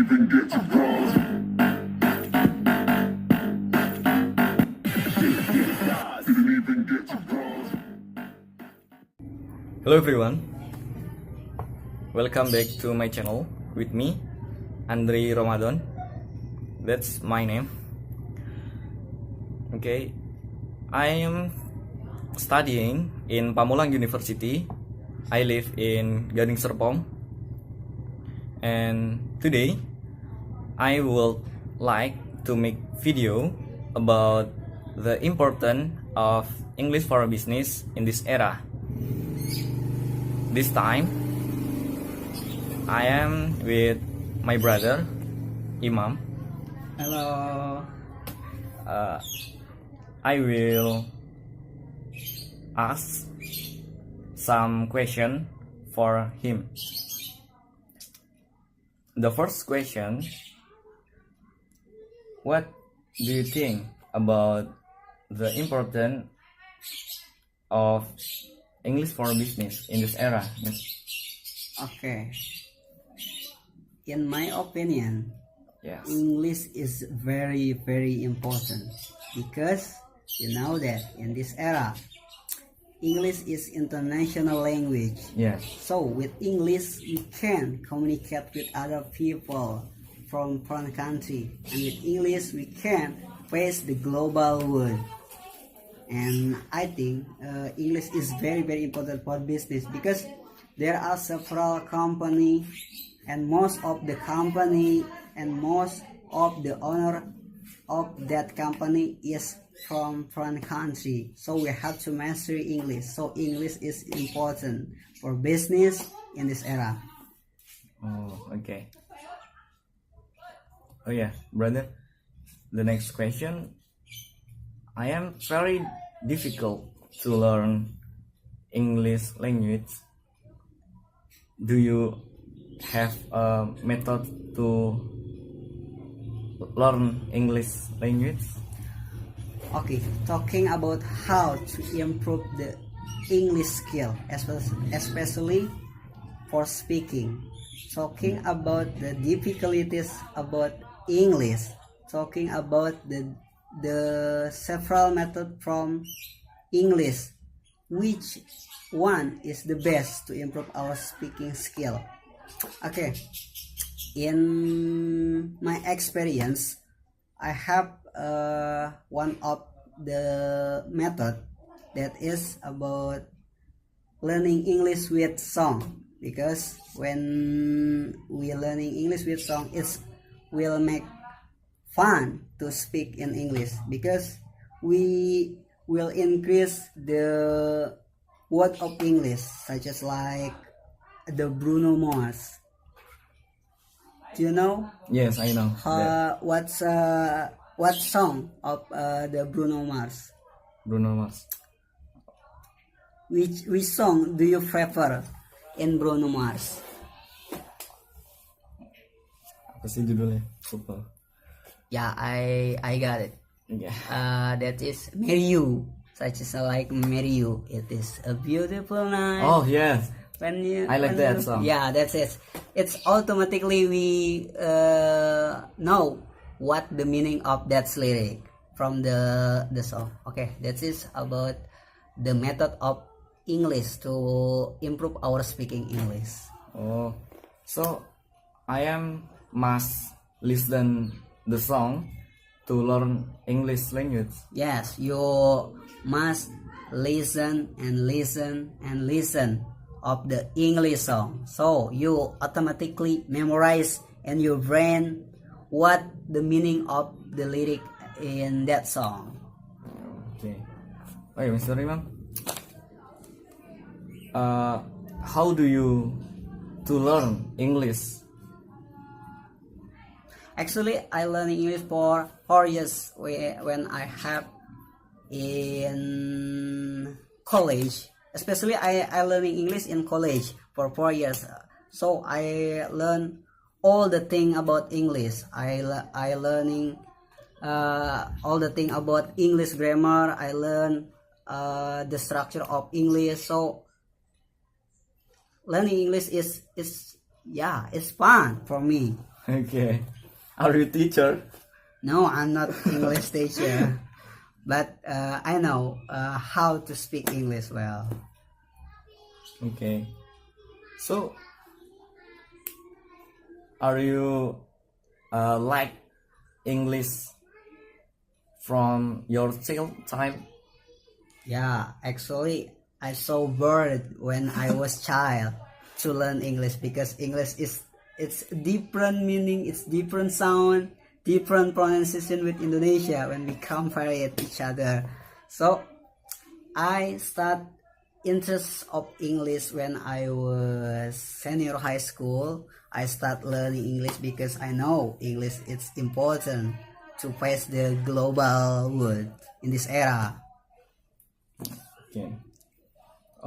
even get to pause. Didn't even get to pause. Hello everyone, welcome back to my channel with me, Andre Ramadan. That's my name. Okay, I am studying in Pamulang University. I live in Gading Serpong, and today I would like to make video about the importance of English for business in this era. This time I am with my brother Imam. Hello. I will ask some question for him. The first question: what do you think about the importance of English for business in this era? Okay. In my opinion, Yes. English is very, very important because you know that in this era, English is international language. Yes. So with English, we can communicate with other people from foreign country, and with English, we can face the global world. And I think English is very, very important for business because there are several company, and most of the company and most of the owner of that company is from foreign country. So we have to master English. So English is important for business in this era. Oh, okay. Oh yeah, brother. The next question. I am very difficult to learn English language. Do you have a method to learn English language? Okay, talking about how to improve the English skill, especially for speaking. Talking about the difficulties about English. Talking about the several methods from English. Which one is the best to improve our speaking skill? Okay, in my experience, I have one of the method that is about learning English with song, because when we learning English with song, it will make fun to speak in English because we will increase the word of English, such as like the Bruno Mars. Do you know? Yes, I know. What song of the Bruno Mars? Bruno Mars. Which song do you prefer in Bruno Mars? Apa sih judulnya? Lupa. Yeah, I got it. Yeah. That is Marry You. Such as like Marry You. It is a beautiful night. Oh yes. I like that song. Yeah, that's it. It's automatically we know what the meaning of that lyric from the song. Okay, that is about the method of English to improve our speaking English. Oh, so I must listen the song to learn English language. Yes, you must listen and listen and listen of the English song, so you automatically memorize in your brain what the meaning of the lyric in that song. Okay. Okay, Mr. Imam. How do you to learn English? Actually, I learned English for 4 years when I have in college. Especially I learning English in college for 4 years. So I learn all the thing about English. I learning all the thing about English grammar. I learn the structure of English. So learning English is it's fun for me. Okay. Are you teacher? No, I'm not English teacher, but I know how to speak English well. Okay. So, are you like English from your child? Yeah, actually, I so bored when I was child to learn English because English is it's different meaning, it's different sound, different pronunciation with Indonesia when we compare it each other. So I start interest of English when I was senior high school. I start learning English because I know English is important to face the global world in this era. Okay.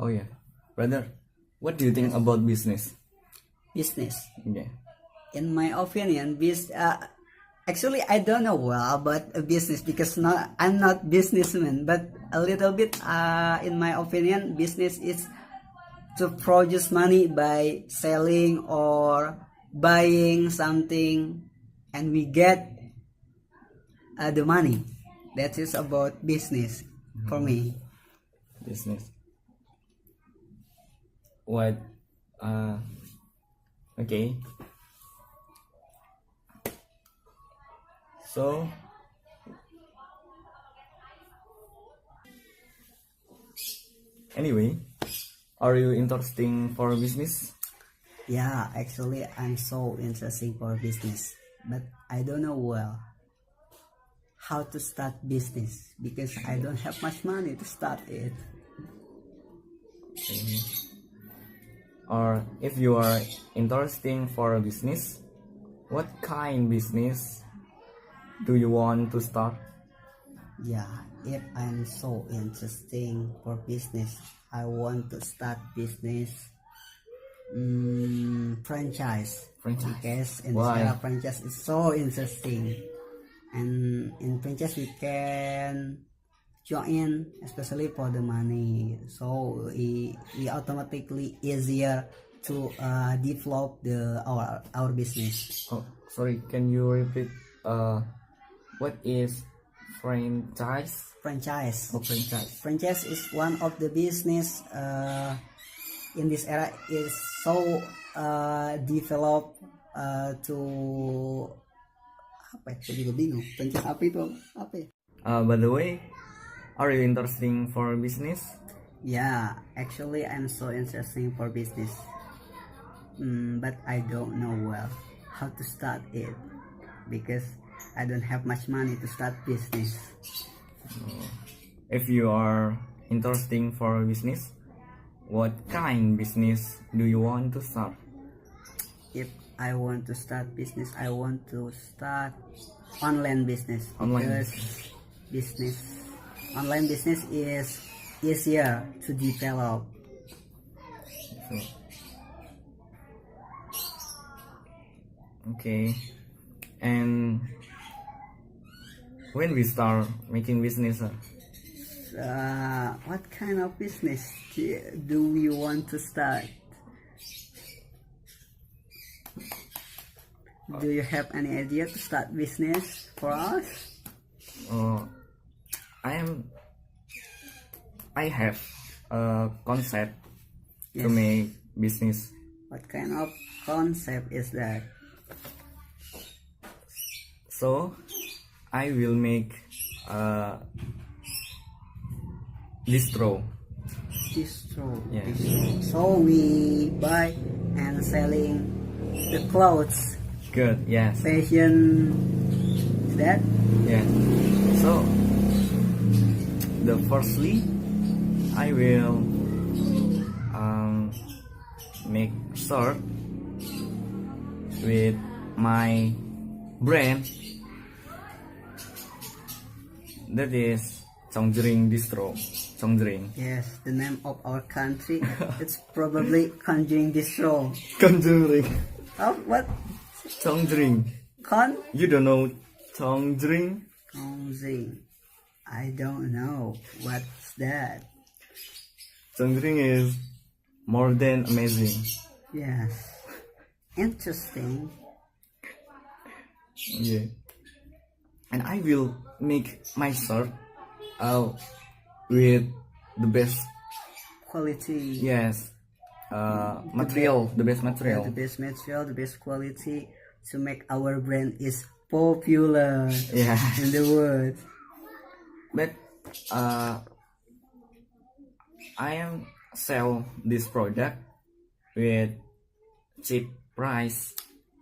Oh yeah, brother. What do you think about business? Business. Yeah. In my opinion, actually I don't know well about a business because I'm not businessman, but a little bit in my opinion, business is to produce money by selling or buying something, and we get the money. That is about business for me. Business. What? Okay. So, anyway, are you interesting for business? Yeah, actually I'm so interested for business, but I don't know well how to start business because I don't have much money to start it. Okay. Or if you are interesting for a business, what kind business do you want to start? Yeah, if I'm so interesting for business, I want to start business franchise. Franchise. Because in this Why? era, franchise is so interesting, and in franchise we can join, especially for the money. So we automatically easier to develop our business. Oh, sorry. Can you repeat? What is franchise? Franchise. Oh, franchise. Franchise is one of the business in this era is so developed to apa ya? Saya juga bingung. Franchise apa itu? Apa ya? By the way, are you interesting for business? Yeah, actually I'm so interested for business, but I don't know well how to start it because I don't have much money to start business. If you are interesting for business, what kind business do you want to start? If I want to start business, I want to start online business Online because online business is easier to develop. So, okay. And when we start making business, What kind of business do we want to start? Do you have any idea to start business for us? I have a concept to Yes. make business. What kind of concept is that? So I will make a distro. Distro. Yeah. Distro. So we buy and selling the clothes, Good. Yes. fashion. Is that? Yeah. So the firstly, I will make shirt with my brand. That is Conjuring Distro. Conjuring. Yes, the name of our country. It's probably Conjuring Distro. Conjuring. Oh, what? Conjuring. You don't know Conjuring? Conjuring. I don't know. What's that? Conjuring is more than amazing. Yes. Interesting. Yeah. And I will make my shirt with the best, quality. yes, material, the best Yeah, material. the best material, the best quality to make our brand is popular Yeah. in the world. But I am sell this product with cheap price.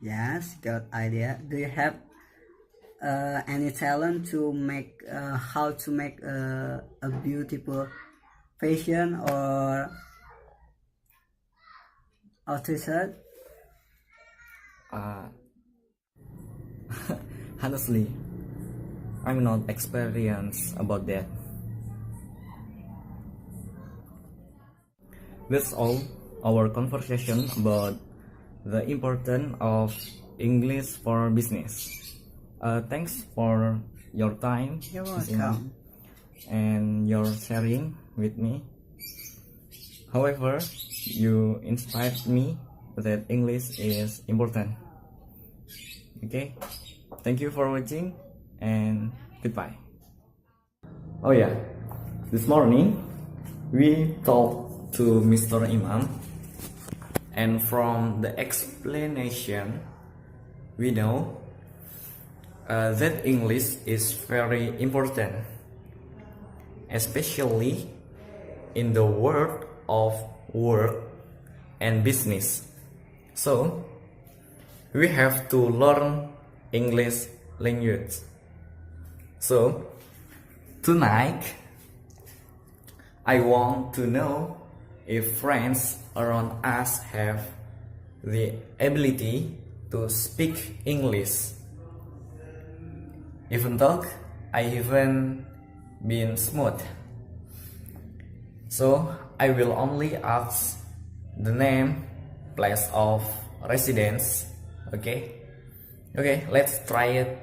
Yes, good idea. Do you have any talent to make how to make a beautiful fashion or t-shirt? Honestly, I'm not experienced about that. That's all our conversation about the importance of English for business. Thanks for your time, You're Miss Imam, welcome. and your sharing with me. However, you inspired me that English is important. Okay, thank you for watching and goodbye. Oh yeah, this morning we talked to Mr. Imam, and from the explanation we know that English is very important, especially in the world of work and business. So we have to learn English language. So tonight I want to know if friends around us have the ability to speak English. Even though I haven't been smooth. So I will only ask the name, place of residence. Okay? Okay, let's try it.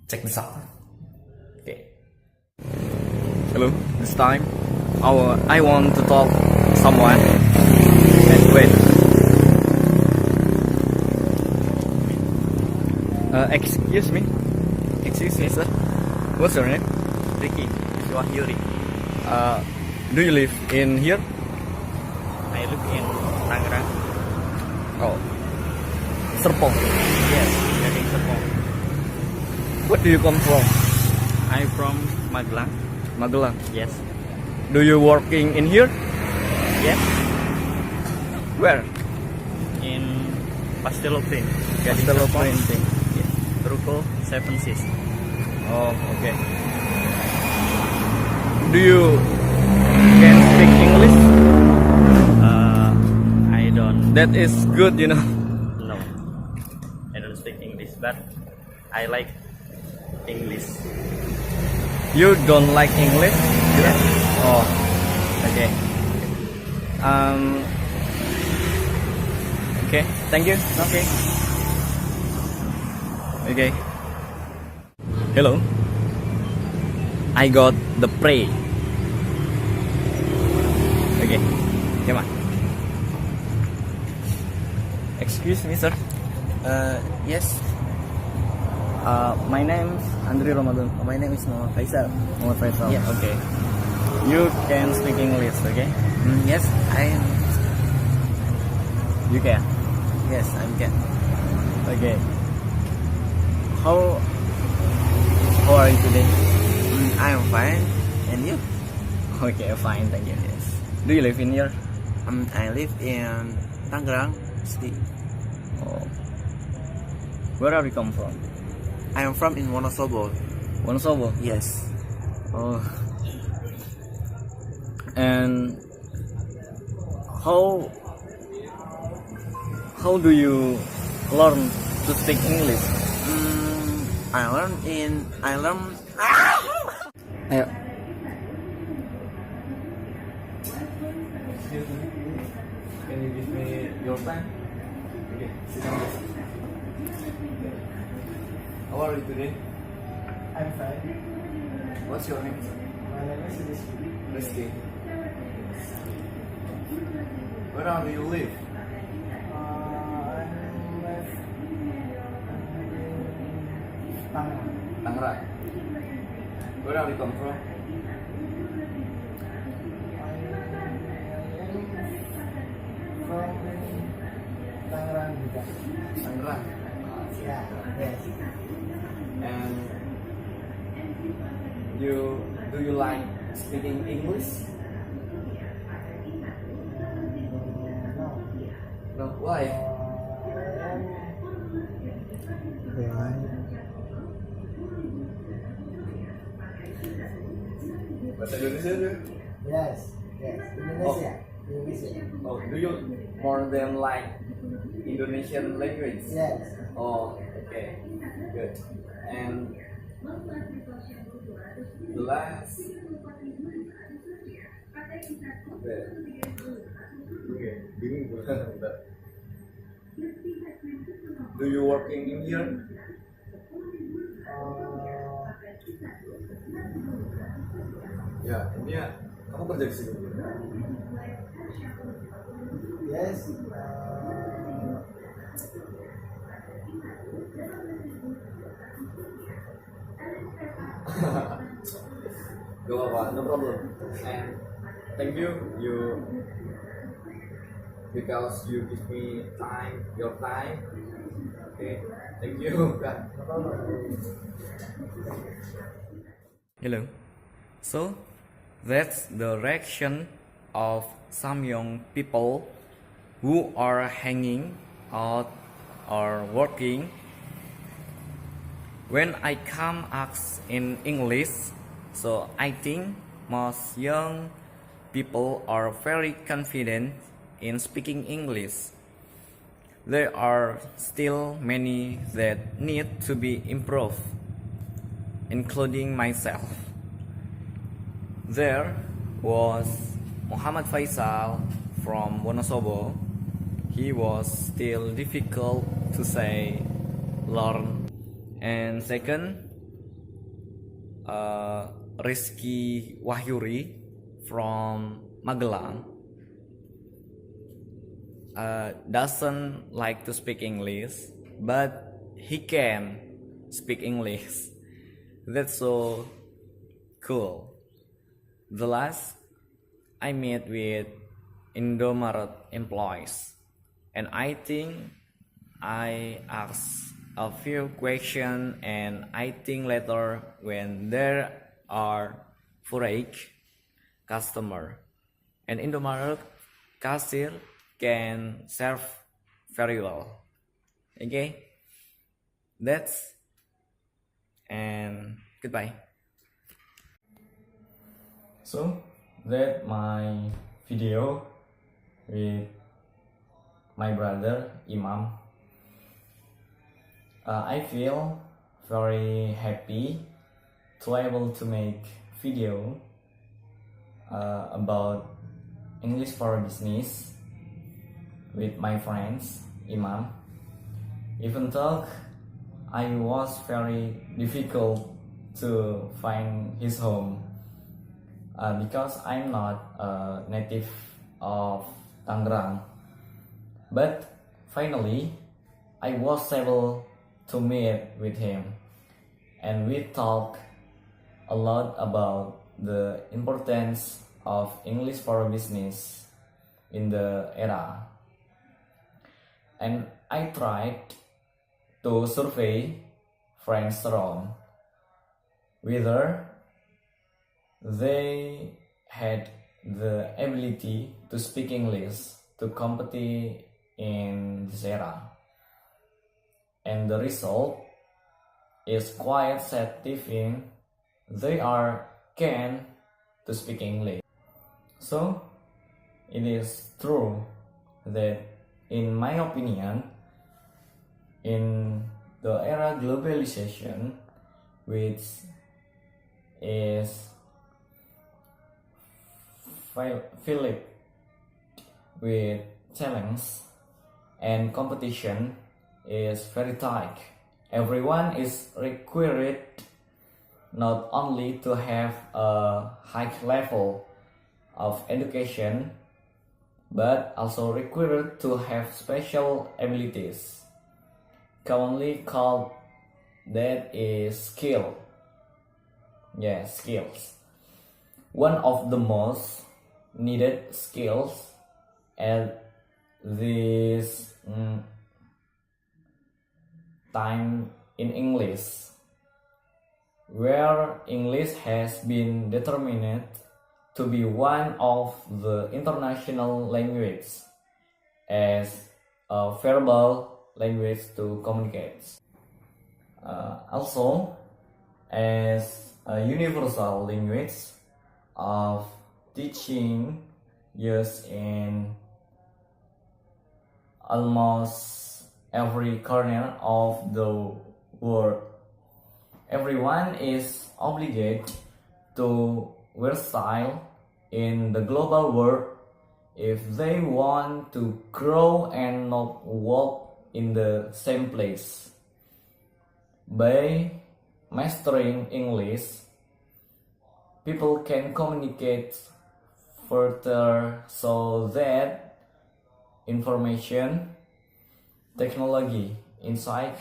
Check this out. Okay. Hello, this time I want to talk to someone. And wait. Excuse me. Excuse me, sir. What's your name? Ricky, you are Yuri. Do you live in here? I live in Tangerang. Oh, Serpong. Yes, dari Serpong. Where do you come from? I'm from Magelang. Magelang. Yes. Do you working in here? Yes. Where? In Pastelo Print. Castello Printing. Yes. Ruko 76. Oh, okay. Do you can speak English? I don't That is good, you know. know. I don't speak English, but I like English. You don't like English? Yes. Oh, okay. Okay, thank you. Okay. Okay. Hello. I got the prey. Okay. Come on. Excuse me, sir. Yes. My name's Andri Ramadan. My name is Muhammad Faisal. Muhammad Faisal. Yes. Okay. You can speak English, okay? Yes, I am. You can. Yes, I'm can. Okay. How are you today? I am fine. And you? Okay, fine, thank you. Yes. Do you live in here? I live in Tangerang City. Oh. Where are you come from? I am from in Wonosobo. Wonosobo. Yes. Oh. And how do you learn to speak English? I learn. Ayo. Can you give me your time? Okay, sit down. How are you today? I'm fine. What's your name? My name is Rizky. Rizky. Where are you live? I'm Tangerang. Where are you come from? From Tangerang juga. Tangerang. Yeah, yes. And do you like speaking English? No. No, why? Bahasa Indonesia tuh. Yes, yes. Indonesia. Indonesia. Oh, do you more than like Indonesian language? Yes. Oh, okay, good. And the last. Okay, bingung gue. Do you working in here? Ya, ini ya. Kamu kerja di sini? Yes. Gak apa-apa, no problem. And thank you because you give me time, your time. Okay, thank you. Hello. So that's the reaction of some young people who are hanging out or working. When I come ask in English, so I think most young people are very confident in speaking English. There are still many that need to be improved, including myself. There was Muhammad Faisal from Wonosobo. He was still difficult to say, learn. And second, Rizky Wahyuri from Magelang doesn't like to speak English, but he can speak English. That's so cool. The last, I met with Indomaret employees, and I think I asked a few questions, and I think later when there are foreign customer and Indomaret cashier can serve very well. Okay, that's and goodbye. So that my video with my brother Imam. I feel very happy to able to make video about English for business with my friends Imam. Even though I was very difficult to find his home because I'm not a native of Tangerang, but finally I was able to meet with him, and we talk a lot about the importance of English for business in the era. And I tried to survey friends around whether they had the ability to speak English to compete in this era. And the result is quite satisfying. They are can to speak English. So it is true that in my opinion, in the era globalization, which is filled with challenge and competition is very tight. Everyone is required not only to have a high level of education, but also required to have special abilities, commonly called that is skill. Yeah, skills. One of the most needed skills at this time in English, where English has been determined to be one of the international languages as a verbal language to communicate. Also, as a universal language of teaching used in almost every corner of the world. Everyone is obligated to versatile in the global world if they want to grow and not walk in the same place. By mastering English, people can communicate further so that information, technology, insight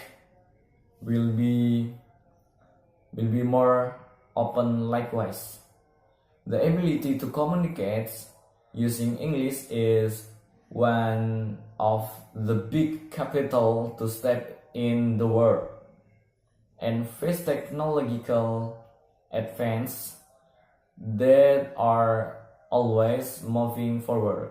will be more open likewise. The ability to communicate using English is one of the big capital to step in the world and face technological advance that are always moving forward.